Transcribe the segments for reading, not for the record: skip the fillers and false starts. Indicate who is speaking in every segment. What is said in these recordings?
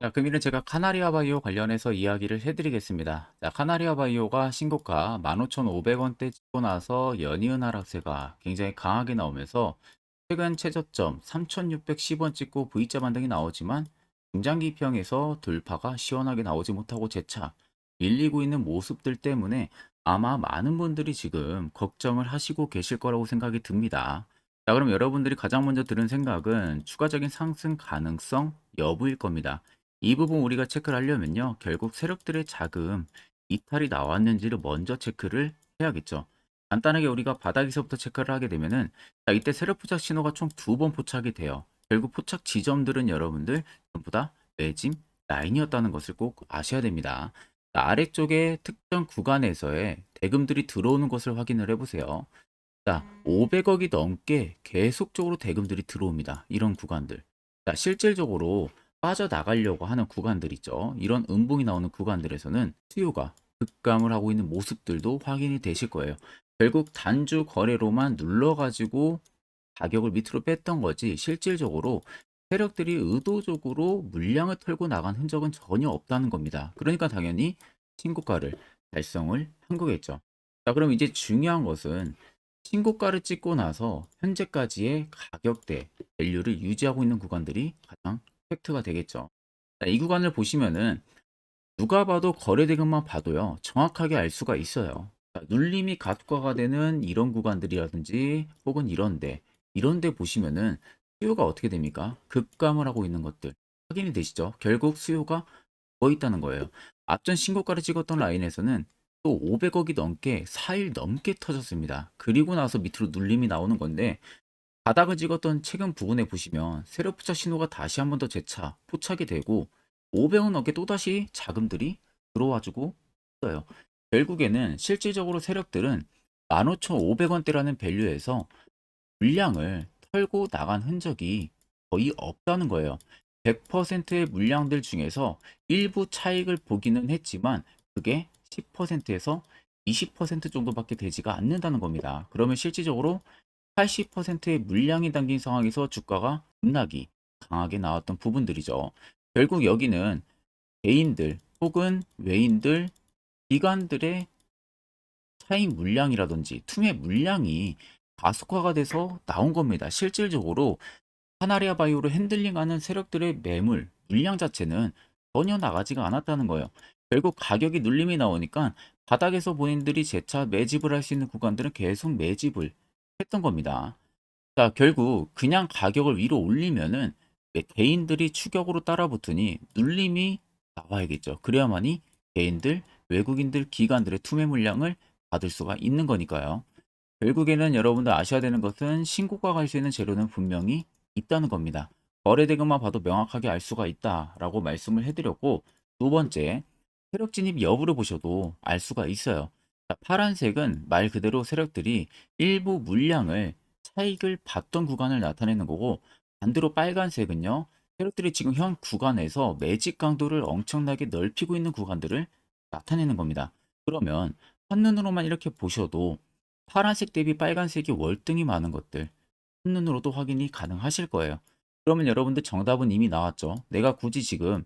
Speaker 1: 자, 그러면 제가 카나리아 바이오 관련해서 이야기를 해드리겠습니다. 자, 카나리아 바이오가 신고가 15,500원대 찍고 나서 연이은 하락세가 굉장히 강하게 나오면서 최근 최저점 3,610원 찍고 V자 반등이 나오지만 중장기평에서 돌파가 시원하게 나오지 못하고 재차 밀리고 있는 모습들 때문에 아마 많은 분들이 지금 걱정을 하시고 계실 거라고 생각이 듭니다. 자, 그럼 여러분들이 가장 먼저 들은 생각은 추가적인 상승 가능성 여부일 겁니다. 이 부분 우리가 체크를 하려면요. 결국 세력들의 자금 이탈이 나왔는지를 먼저 체크를 해야겠죠. 간단하게 우리가 바닥에서부터 체크를 하게 되면은 자, 이때 세력 포착 신호가 총 두 번 포착이 돼요. 결국 포착 지점들은 여러분들 전부 다 매짐 라인이었다는 것을 꼭 아셔야 됩니다. 자, 아래쪽에 특정 구간에서의 대금들이 들어오는 것을 확인을 해보세요. 자, 500억이 넘게 계속적으로 대금들이 들어옵니다. 이런 구간들. 자, 실질적으로 빠져나가려고 하는 구간들 있죠. 이런 음봉이 나오는 구간들에서는 수요가 급감을 하고 있는 모습들도 확인이 되실 거예요. 결국 단주 거래로만 눌러가지고 가격을 밑으로 뺐던 거지 실질적으로 세력들이 의도적으로 물량을 털고 나간 흔적은 전혀 없다는 겁니다. 그러니까 당연히 신고가를 달성을 한 거겠죠. 자, 그럼 이제 중요한 것은 신고가를 찍고 나서 현재까지의 가격대 밸류를 유지하고 있는 구간들이 가장 팩트가 되겠죠. 자, 이 구간을 보시면은 누가 봐도 거래대금만 봐도요 정확하게 알 수가 있어요. 자, 눌림이 가속화가 되는 이런 구간들이라든지 혹은 이런데 보시면은 수요가 어떻게 됩니까? 급감을 하고 있는 것들 확인이 되시죠? 결국 수요가 있다는 거예요. 앞전 신고가를 찍었던 라인에서는 또 500억이 넘게 4일 넘게 터졌습니다. 그리고 나서 밑으로 눌림이 나오는 건데 바닥을 찍었던 최근 부분에 보시면 세력 포착 신호가 다시 한 번 더 재차 포착이 되고 500원 넘게 또다시 자금들이 들어와주고 있어요. 결국에는 실질적으로 세력들은 15,500원대라는 밸류에서 물량을 털고 나간 흔적이 거의 없다는 거예요. 100%의 물량들 중에서 일부 차익을 보기는 했지만 그게 10%에서 20% 정도밖에 되지가 않는다는 겁니다. 그러면 실질적으로 80%의 물량이 담긴 상황에서 주가가 급락이 강하게 나왔던 부분들이죠. 결국 여기는 개인들 혹은 외인들, 기관들의 차익 물량이라든지 투매 물량이 가속화가 돼서 나온 겁니다. 실질적으로 카나리아 바이오를 핸들링하는 세력들의 매물, 물량 자체는 전혀 나가지가 않았다는 거예요. 결국 가격이 눌림이 나오니까 바닥에서 본인들이 재차 매집을 할 수 있는 구간들은 계속 매집을 했던 겁니다. 자, 결국 그냥 가격을 위로 올리면은 개인들이 추격으로 따라붙으니 눌림이 나와야겠죠. 그래야만이 개인들, 외국인들, 기관들의 투매 물량을 받을 수가 있는 거니까요. 결국에는 여러분들 아셔야 되는 것은 신고가 갈 수 있는 재료는 분명히 있다는 겁니다. 거래대금만 봐도 명확하게 알 수가 있다라고 말씀을 해드렸고, 두 번째, 세력 진입 여부를 보셔도 알 수가 있어요. 자, 파란색은 말 그대로 세력들이 일부 물량을 차익을 봤던 구간을 나타내는 거고, 반대로 빨간색은요, 세력들이 지금 현 구간에서 매집 강도를 엄청나게 넓히고 있는 구간들을 나타내는 겁니다. 그러면 한눈으로만 이렇게 보셔도 파란색 대비 빨간색이 월등히 많은 것들 한눈으로도 확인이 가능하실 거예요. 그러면 여러분들 정답은 이미 나왔죠. 내가 굳이 지금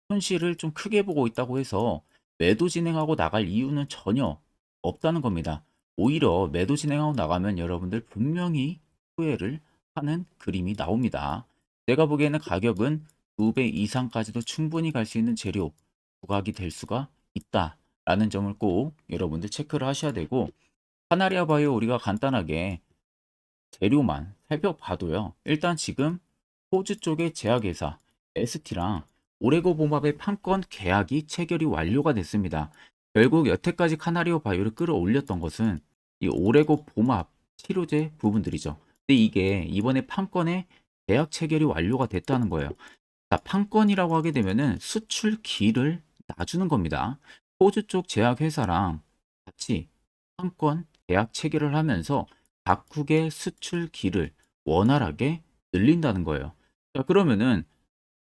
Speaker 1: 손실을 좀 크게 보고 있다고 해서 매도 진행하고 나갈 이유는 전혀 없다는 겁니다. 오히려 매도 진행하고 나가면 여러분들 분명히 후회를 하는 그림이 나옵니다. 내가 보기에는 가격은 2배 이상까지도 충분히 갈 수 있는 재료 부각이 될 수가 있다라는 점을 꼭 여러분들 체크를 하셔야 되고, 카나리아 바이오 우리가 간단하게 재료만 살펴봐도요. 일단 지금 호주 쪽의 제약회사 ST랑 오레고 봄합의 판권 계약이 체결이 완료가 됐습니다. 결국 여태까지 카나리오 바이오를 끌어올렸던 것은 이 오레고 봄합 치료제 부분들이죠. 근데 이게 이번에 판권의 계약 체결이 완료가 됐다는 거예요. 자, 판권이라고 하게 되면은 수출기를 놔주는 겁니다. 호주 쪽 제약회사랑 같이 판권 계약 체결을 하면서 각국의 수출기를 원활하게 늘린다는 거예요. 자, 그러면은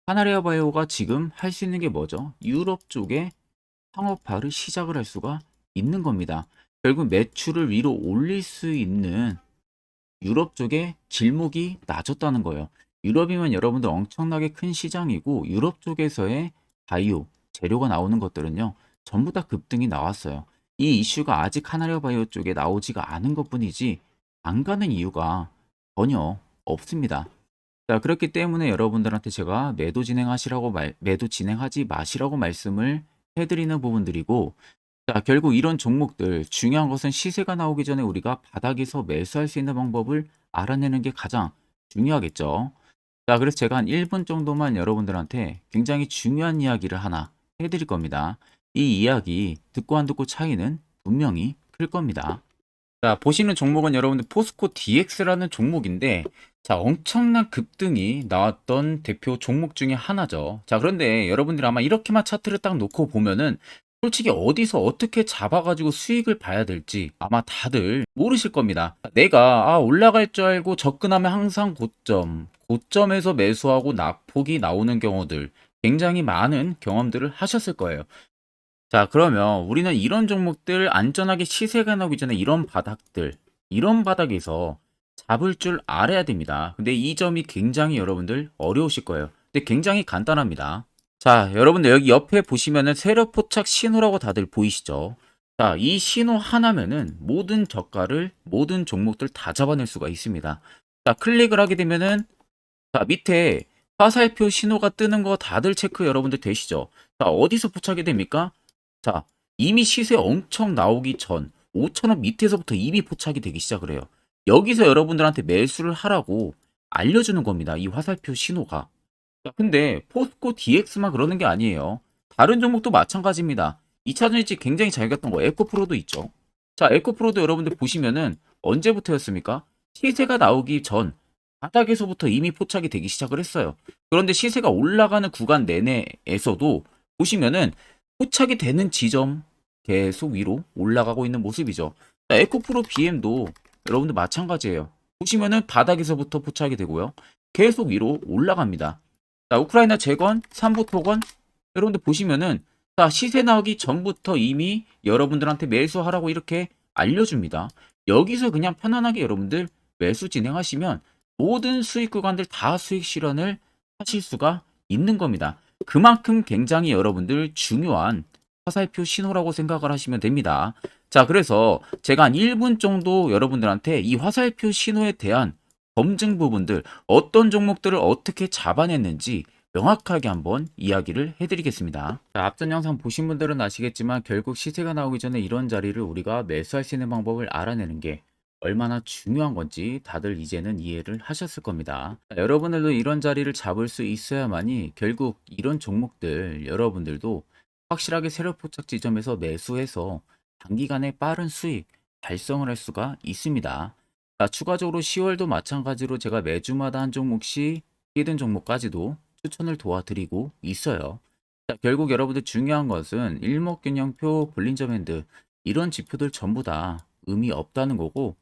Speaker 1: 카나리아 바이오가 지금 할 수 있는 게 뭐죠? 유럽 쪽에 상업화를 시작을 할 수가 있는 겁니다. 결국 매출을 위로 올릴 수 있는 유럽 쪽에 길목이 낮았다는 거예요. 유럽이면 여러분들 엄청나게 큰 시장이고 유럽 쪽에서의 바이오 재료가 나오는 것들은요. 전부 다 급등이 나왔어요. 이 이슈가 아직 하나리아 바이오 쪽에 나오지가 않은 것뿐이지 안 가는 이유가 전혀 없습니다. 자, 그렇기 때문에 여러분들한테 제가 매도 진행하지 마시라고 말씀을 해드리는 부분들이고, 자, 결국 이런 종목들 중요한 것은 시세가 나오기 전에 우리가 바닥에서 매수할 수 있는 방법을 알아내는 게 가장 중요하겠죠. 자, 그래서 제가 한 1분 정도만 여러분들한테 굉장히 중요한 이야기를 하나 해드릴 겁니다. 이 이야기 듣고 안 듣고 차이는 분명히 클 겁니다. 자, 보시는 종목은 여러분들 포스코 DX라는 종목인데, 자, 엄청난 급등이 나왔던 대표 종목 중에 하나죠. 자, 그런데 여러분들이 아마 이렇게만 차트를 딱 놓고 보면은 솔직히 어디서 어떻게 잡아가지고 수익을 봐야 될지 아마 다들 모르실 겁니다. 내가 올라갈 줄 알고 접근하면 항상 고점에서 매수하고 낙폭이 나오는 경우들 굉장히 많은 경험들을 하셨을 거예요. 자, 그러면 우리는 이런 종목들 안전하게 시세가 나오기 전에 이런 바닥에서 잡을 줄 알아야 됩니다. 근데 이 점이 굉장히 여러분들 어려우실 거예요. 근데 굉장히 간단합니다. 자, 여러분들 여기 옆에 보시면은 세력 포착 신호라고 다들 보이시죠? 자, 이 신호 하나면은 모든 저가를, 모든 종목들 다 잡아낼 수가 있습니다. 자, 클릭을 하게 되면은 자, 밑에 화살표 신호가 뜨는 거 다들 체크 여러분들 되시죠? 자, 어디서 포착이 됩니까? 자, 이미 시세 엄청 나오기 전 5,000원 밑에서부터 이미 포착이 되기 시작을 해요. 여기서 여러분들한테 매수를 하라고 알려주는 겁니다. 이 화살표 신호가. 자, 근데 포스코 DX만 그러는 게 아니에요. 다른 종목도 마찬가지입니다. 2차전지 굉장히 잘 갔던 거 에코프로도 있죠. 자, 에코프로도 여러분들 보시면은 언제부터였습니까? 시세가 나오기 전 바닥에서부터 이미 포착이 되기 시작을 했어요. 그런데 시세가 올라가는 구간 내내에서도 보시면은 포착이 되는 지점 계속 위로 올라가고 있는 모습이죠. 자, 에코프로 BM도 여러분들 마찬가지예요. 보시면은 바닥에서부터 포착이 되고요. 계속 위로 올라갑니다. 자, 우크라이나 재건, 삼부 토건 여러분들 보시면은 자, 시세 나오기 전부터 이미 여러분들한테 매수하라고 이렇게 알려줍니다. 여기서 그냥 편안하게 여러분들 매수 진행하시면 모든 수익 구간들 다 수익 실현을 하실 수가 있는 겁니다. 그만큼 굉장히 여러분들 중요한 화살표 신호라고 생각을 하시면 됩니다. 자, 그래서 제가 한 1분 정도 여러분들한테 이 화살표 신호에 대한 검증 부분들, 어떤 종목들을 어떻게 잡아냈는지 명확하게 한번 이야기를 해드리겠습니다. 자, 앞전 영상 보신 분들은 아시겠지만 결국 시세가 나오기 전에 이런 자리를 우리가 매수할 수 있는 방법을 알아내는 게 얼마나 중요한 건지 다들 이제는 이해를 하셨을 겁니다. 자, 여러분들도 이런 자리를 잡을 수 있어야만이 결국 이런 종목들 여러분들도 확실하게 세력 포착 지점에서 매수해서 단기간에 빠른 수익 달성을 할 수가 있습니다. 자, 추가적으로 10월도 마찬가지로 제가 매주마다 한 종목씩 히든 종목까지도 추천을 도와드리고 있어요. 자, 결국 여러분들 중요한 것은 일목균형표, 볼린저 밴드 이런 지표들 전부 다 의미 없다는 거고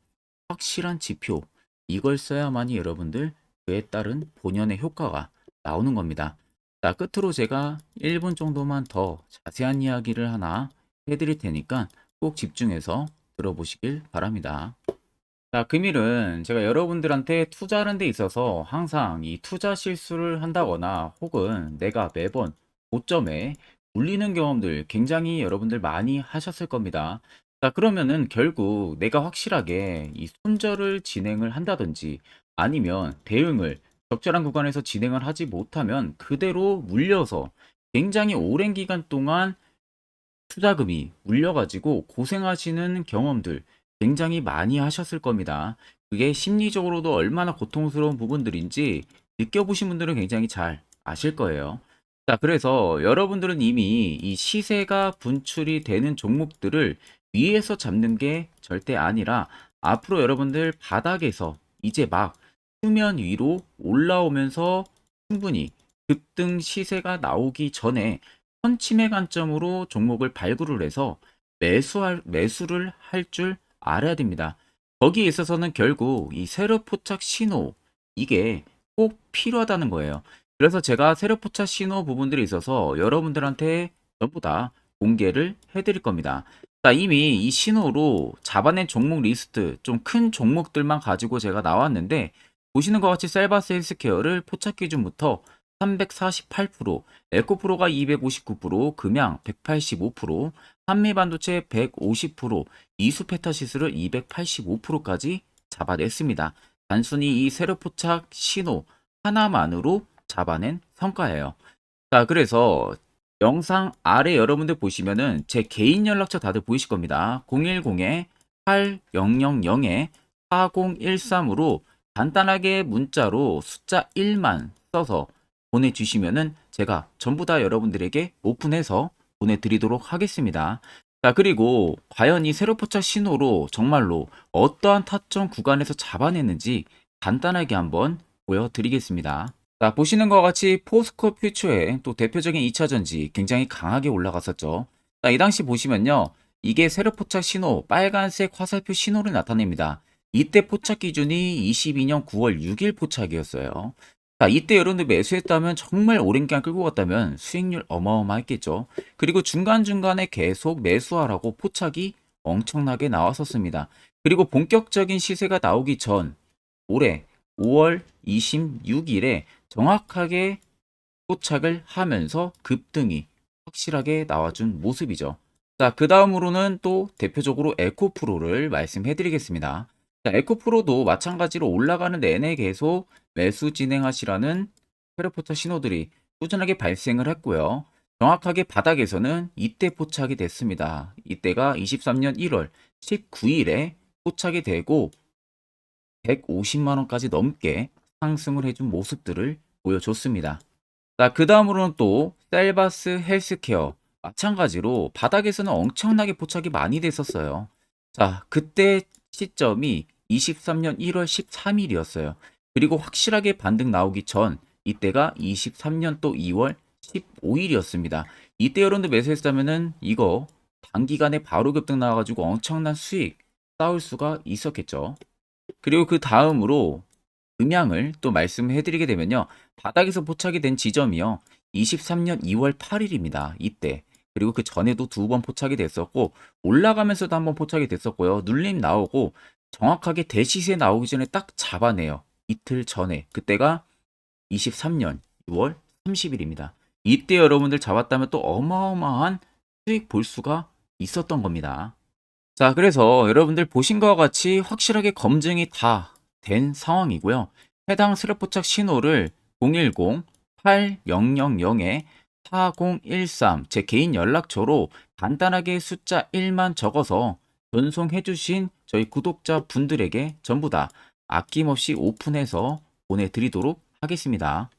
Speaker 1: 확실한 지표 이걸 써야만이 여러분들 그에 따른 본연의 효과가 나오는 겁니다. 자, 끝으로 제가 1분 정도만 더 자세한 이야기를 하나 해드릴 테니까 꼭 집중해서 들어보시길 바랍니다. 자, 금일은 제가 여러분들한테 투자하는 데 있어서 항상 이 투자 실수를 한다거나 혹은 내가 매번 고점에 물리는 경험들 굉장히 여러분들 많이 하셨을 겁니다. 자, 그러면은 결국 내가 확실하게 이 손절을 진행을 한다든지 아니면 대응을 적절한 구간에서 진행을 하지 못하면 그대로 물려서 굉장히 오랜 기간 동안 투자금이 물려가지고 고생하시는 경험들 굉장히 많이 하셨을 겁니다. 그게 심리적으로도 얼마나 고통스러운 부분들인지 느껴보신 분들은 굉장히 잘 아실 거예요. 자, 그래서 여러분들은 이미 이 시세가 분출이 되는 종목들을 위에서 잡는 게 절대 아니라 앞으로 여러분들 바닥에서 이제 막 수면 위로 올라오면서 충분히 급등 시세가 나오기 전에 선침의 관점으로 종목을 발굴을 해서 매수를 할 줄 알아야 됩니다. 거기에 있어서는 결국 이 세력 포착 신호 이게 꼭 필요하다는 거예요. 그래서 제가 세력 포착 신호 부분들이 있어서 여러분들한테 전부 다 공개를 해드릴 겁니다. 자, 이미 이 신호로 잡아낸 종목 리스트 좀 큰 종목들만 가지고 제가 나왔는데 보시는 것 같이 셀바스 헬스케어를 포착 기준부터 348%, 에코프로가 259%, 금양 185%, 한미반도체 150%, 이수페타시스를 285%까지 잡아냈습니다. 단순히 이 세로 포착 신호 하나만으로 잡아낸 성과예요. 자, 그래서 영상 아래 여러분들 보시면은 제 개인 연락처 다들 보이실 겁니다. 010-8000-4013으로 간단하게 문자로 숫자 1만 써서 보내주시면은 제가 전부 다 여러분들에게 오픈해서 보내드리도록 하겠습니다. 자, 그리고 과연 이 세로 포착 신호로 정말로 어떠한 타점 구간에서 잡아냈는지 간단하게 한번 보여드리겠습니다. 자, 보시는 것과 같이 포스코 퓨처의 또 대표적인 2차전지 굉장히 강하게 올라갔었죠. 자, 이 당시 보시면요. 이게 세로 포착 신호, 빨간색 화살표 신호를 나타냅니다. 이때 포착 기준이 22년 9월 6일 포착이었어요. 자, 이때 여러분들 매수했다면 정말 오랜 기간 끌고 갔다면 수익률 어마어마했겠죠. 그리고 중간중간에 계속 매수하라고 포착이 엄청나게 나왔었습니다. 그리고 본격적인 시세가 나오기 전 올해 5월 26일에 정확하게 포착을 하면서 급등이 확실하게 나와준 모습이죠. 자, 그 다음으로는 또 대표적으로 에코프로를 말씀해 드리겠습니다. 자, 에코프로도 마찬가지로 올라가는 내내 계속 매수 진행하시라는 페르포터 신호들이 꾸준하게 발생을 했고요. 정확하게 바닥에서는 이때 포착이 됐습니다. 이때가 23년 1월 19일에 포착이 되고 150만 원까지 넘게 상승을 해준 모습들을 보여줬습니다. 자, 그 다음으로는 또 셀바스 헬스케어 마찬가지로 바닥에서는 엄청나게 포착이 많이 됐었어요. 자, 그때 시점이 23년 1월 13일이었어요. 그리고 확실하게 반등 나오기 전 이때가 23년 또 2월 15일이었습니다. 이때 여러분들 매수했다면은 이거 단기간에 바로 급등 나와가지고 엄청난 수익 쌓을 수가 있었겠죠. 그리고 그 다음으로 음향을 또 말씀해 드리게 되면요. 바닥에서 포착이 된 지점이요. 23년 2월 8일입니다. 이때. 그리고 그 전에도 두 번 포착이 됐었고 올라가면서도 한번 포착이 됐었고요. 눌림 나오고 정확하게 대시세 나오기 전에 딱 잡아내요. 이틀 전에. 그때가 23년 6월 30일입니다. 이때 여러분들 잡았다면 또 어마어마한 수익 볼 수가 있었던 겁니다. 자, 그래서 여러분들 보신 것과 같이 확실하게 검증이 다 된 상황이고요. 해당 스랩포착 신호를 010-8000-4013 제 개인 연락처로 간단하게 숫자 1만 적어서 전송해 주신 저희 구독자 분들에게 전부 다 아낌없이 오픈해서 보내드리도록 하겠습니다.